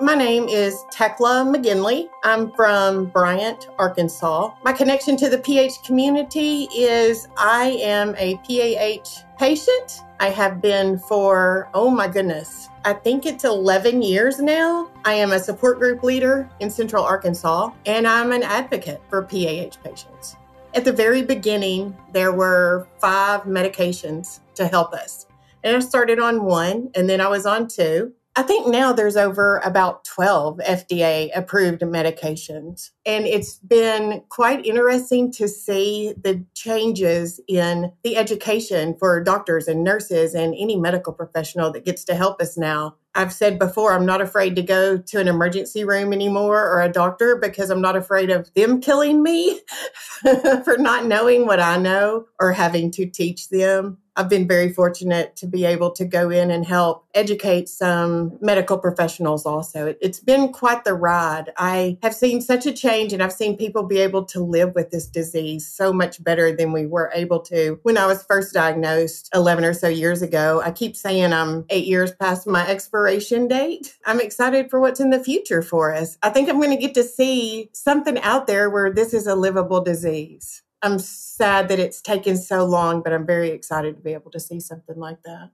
My name is Thekla McGinley. I'm from Bryant, Arkansas. My connection to the PH community is I am a PAH patient. I have been for, I think it's 11 years now. I am a support group leader in Central Arkansas, and I'm an advocate for PAH patients. At the very beginning, there were 5 medications to help us. And I started on 1, and then I was on 2. I think now there's over about 12 FDA approved medications. And it's been quite interesting to see the changes in the education for doctors and nurses and any medical professional that gets to help us now. I've said before, I'm not afraid to go to an emergency room anymore or a doctor because I'm not afraid of them killing me for not knowing what I know or having to teach them. I've been very fortunate to be able to go in and help educate some medical professionals also. It's been quite the ride. I have seen such a change, and I've seen people be able to live with this disease so much better than we were able to when I was first diagnosed 11 or so years ago. I keep saying I'm 8 years past my expiration date. I'm excited for what's in the future for us. I think I'm going to get to see something out there where this is a livable disease. I'm sad that it's taken so long, but I'm very excited to be able to see something like that.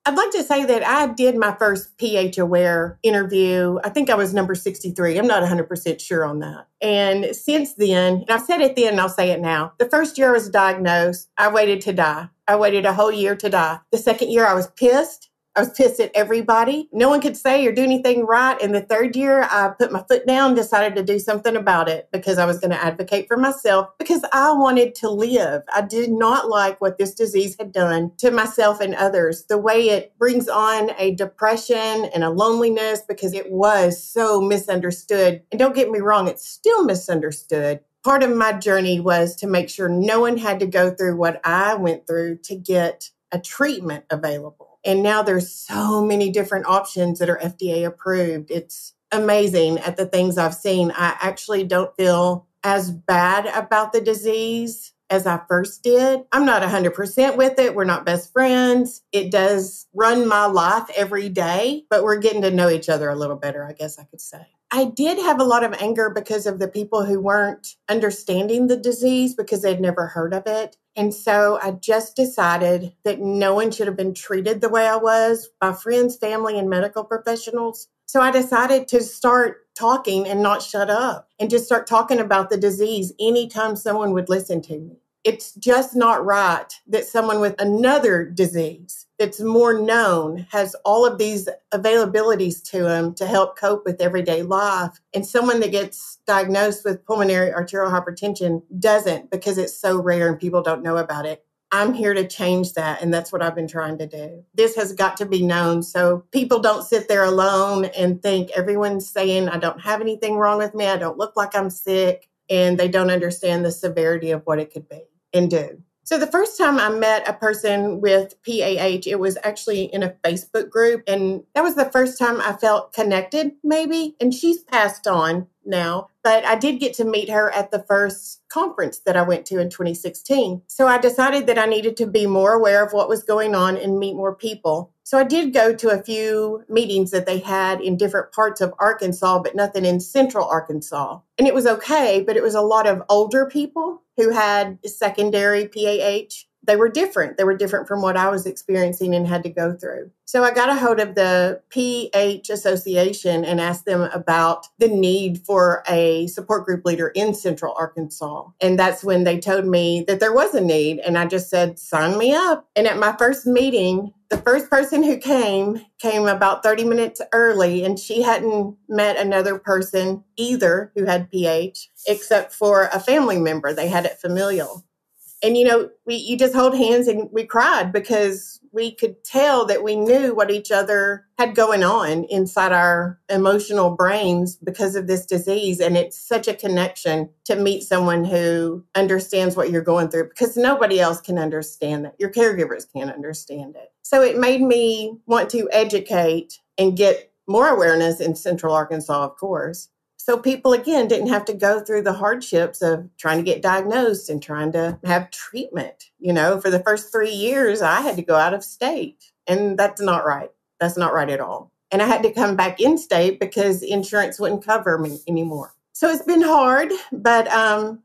I'd like to say that I did my first PH Aware interview. I think I was number 63. I'm not 100% sure on that. And since then, and I've said it then and I'll say it now, the first year I was diagnosed, I waited to die. I waited a whole year to die. The second year I was pissed. I was pissed at everybody. No one could say or do anything right. And the third year, I put my foot down, decided to do something about it because I was going to advocate for myself because I wanted to live. I did not like what this disease had done to myself and others, the way it brings on a depression and a loneliness because it was so misunderstood. And don't get me wrong, it's still misunderstood. Part of my journey was to make sure no one had to go through what I went through to get a treatment available. And now there's so many different options that are FDA approved. It's amazing at the things I've seen. I actually don't feel as bad about the disease as I first did. I'm not 100% with it. We're not best friends. It does run my life every day, but we're getting to know each other a little better, I guess I could say. I did have a lot of anger because of the people who weren't understanding the disease because they'd never heard of it. And so I just decided that no one should have been treated the way I was by friends, family, and medical professionals. So I decided to start talking and not shut up and just start talking about the disease anytime someone would listen to me. It's just not right that someone with another disease that's more known has all of these availabilities to them to help cope with everyday life. And someone that gets diagnosed with pulmonary arterial hypertension doesn't because it's so rare and people don't know about it. I'm here to change that, and that's what I've been trying to do. This has got to be known so people don't sit there alone and think everyone's saying I don't have anything wrong with me, I don't look like I'm sick, and they don't understand the severity of what it could be and do. So the first time I met a person with PAH, it was actually in a Facebook group, and that was the first time I felt connected, maybe, and she's passed on now, but I did get to meet her at the first conference that I went to in 2016. So I decided that I needed to be more aware of what was going on and meet more people. So I did go to a few meetings that they had in different parts of Arkansas, but nothing in Central Arkansas. And it was okay, but it was a lot of older people who had secondary PAH. They were different. They were different from what I was experiencing and had to go through. So I got a hold of the PH Association and asked them about the need for a support group leader in Central Arkansas. And that's when they told me that there was a need. And I just said, sign me up. And at my first meeting, the first person who came about 30 minutes early, and she hadn't met another person either who had PH, except for a family member. They had it familial. And, you just hold hands and we cried because we could tell that we knew what each other had going on inside our emotional brains because of this disease. And it's such a connection to meet someone who understands what you're going through because nobody else can understand that. Your caregivers can't understand it. So it made me want to educate and get more awareness in Central Arkansas, of course. So people, again, didn't have to go through the hardships of trying to get diagnosed and trying to have treatment. For the first 3 years, I had to go out of state. And that's not right. That's not right at all. And I had to come back in state because insurance wouldn't cover me anymore. So it's been hard, but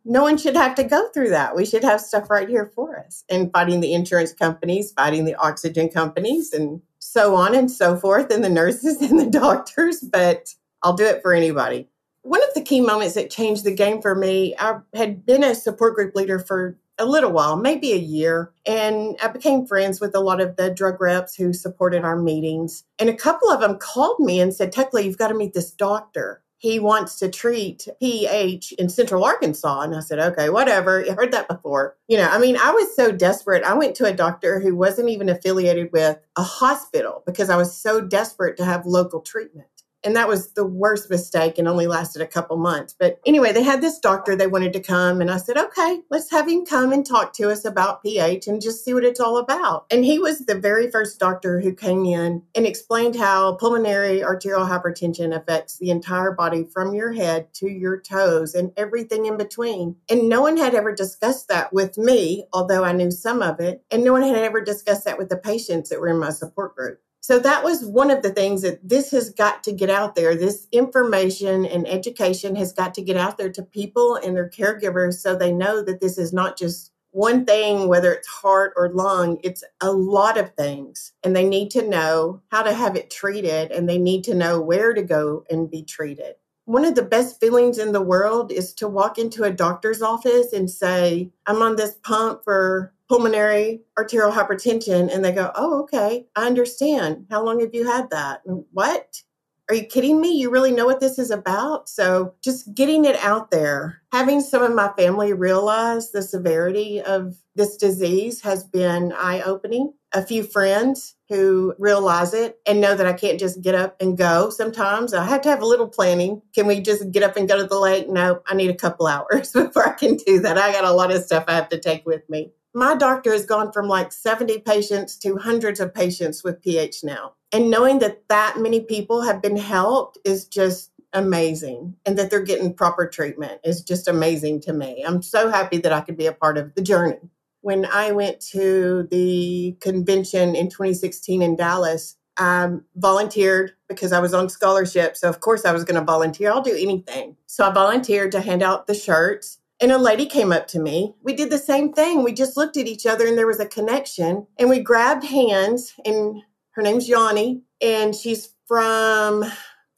no one should have to go through that. We should have stuff right here for us. And fighting the insurance companies, fighting the oxygen companies, and so on and so forth, and the nurses and the doctors, but I'll do it for anybody. One of the key moments that changed the game for me, I had been a support group leader for a little while, maybe a year, and I became friends with a lot of the drug reps who supported our meetings. And a couple of them called me and said, Thekla, you've got to meet this doctor. He wants to treat PH in Central Arkansas. And I said, okay, whatever. I heard that before. I was so desperate. I went to a doctor who wasn't even affiliated with a hospital because I was so desperate to have local treatment. And that was the worst mistake and only lasted a couple months. But anyway, they had this doctor they wanted to come. And I said, okay, let's have him come and talk to us about pH and just see what it's all about. And he was the very first doctor who came in and explained how pulmonary arterial hypertension affects the entire body from your head to your toes and everything in between. And no one had ever discussed that with me, although I knew some of it. And no one had ever discussed that with the patients that were in my support group. So that was one of the things that this has got to get out there. This information and education has got to get out there to people and their caregivers so they know that this is not just one thing, whether it's heart or lung, it's a lot of things. And they need to know how to have it treated, and they need to know where to go and be treated. One of the best feelings in the world is to walk into a doctor's office and say, I'm on this pump for pulmonary arterial hypertension. And they go, oh, okay, I understand. How long have you had that? And what? Are you kidding me? You really know what this is about? So just getting it out there, having some of my family realize the severity of this disease has been eye-opening. A few friends who realize it and know that I can't just get up and go. Sometimes I have to have a little planning. Can we just get up and go to the lake? No, I need a couple hours before I can do that. I got a lot of stuff I have to take with me. My doctor has gone from like 70 patients to hundreds of patients with PH now. And knowing that that many people have been helped is just amazing. And that they're getting proper treatment is just amazing to me. I'm so happy that I could be a part of the journey. When I went to the convention in 2016 in Dallas, I volunteered because I was on scholarship. So of course I was going to volunteer. I'll do anything. So I volunteered to hand out the shirts. And a lady came up to me. We did the same thing. We just looked at each other and there was a connection. And we grabbed hands, and her name's Yanni. And she's from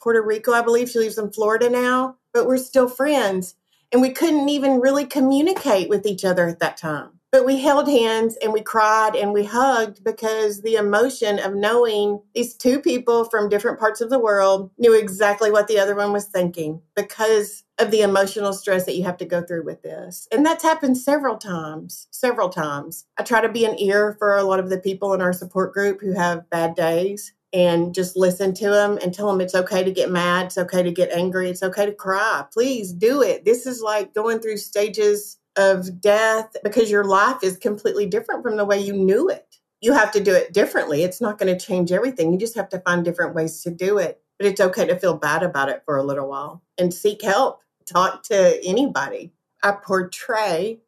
Puerto Rico, I believe. She lives in Florida now. But we're still friends. And we couldn't even really communicate with each other at that time. But we held hands and we cried and we hugged because the emotion of knowing these two people from different parts of the world knew exactly what the other one was thinking because of the emotional stress that you have to go through with this. And that's happened several times. I try to be an ear for a lot of the people in our support group who have bad days and just listen to them and tell them it's okay to get mad. It's okay to get angry. It's okay to cry. Please do it. This is like going through stages of death because your life is completely different from the way you knew it. You have to do it differently. It's not going to change everything. You just have to find different ways to do it. But it's okay to feel bad about it for a little while and seek help. Talk to anybody. I portray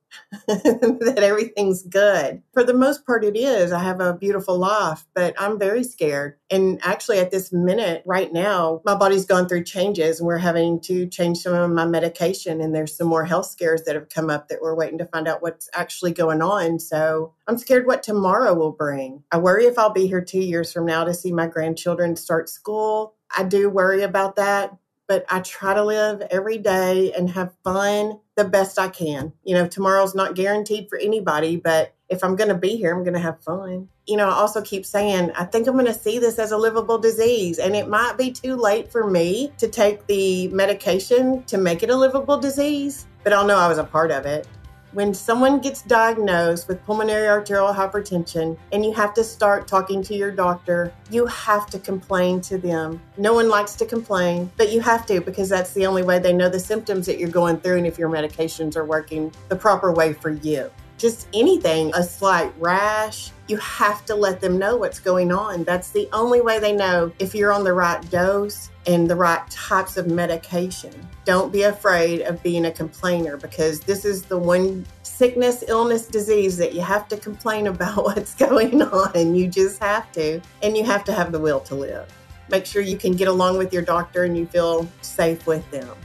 that everything's good. For the most part, it is. I have a beautiful life, but I'm very scared. And actually, at this minute, right now, my body's gone through changes and we're having to change some of my medication. And there's some more health scares that have come up that we're waiting to find out what's actually going on. So I'm scared what tomorrow will bring. I worry if I'll be here 2 years from now to see my grandchildren start school. I do worry about that. But I try to live every day and have fun the best I can. Tomorrow's not guaranteed for anybody, but if I'm going to be here, I'm going to have fun. I also keep saying, I think I'm going to see this as a livable disease. And it might be too late for me to take the medication to make it a livable disease, but I'll know I was a part of it. When someone gets diagnosed with pulmonary arterial hypertension and you have to start talking to your doctor, you have to complain to them. No one likes to complain, but you have to because that's the only way they know the symptoms that you're going through and if your medications are working the proper way for you. Just anything, a slight rash, you have to let them know what's going on. That's the only way they know if you're on the right dose and the right types of medication. Don't be afraid of being a complainer because this is the one sickness, illness, disease that you have to complain about what's going on. You just have to. And you have to have the will to live. make sure you can get along with your doctor and you feel safe with them.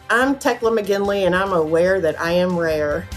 I'm Thekla McGinley, and I'm aware that I am rare.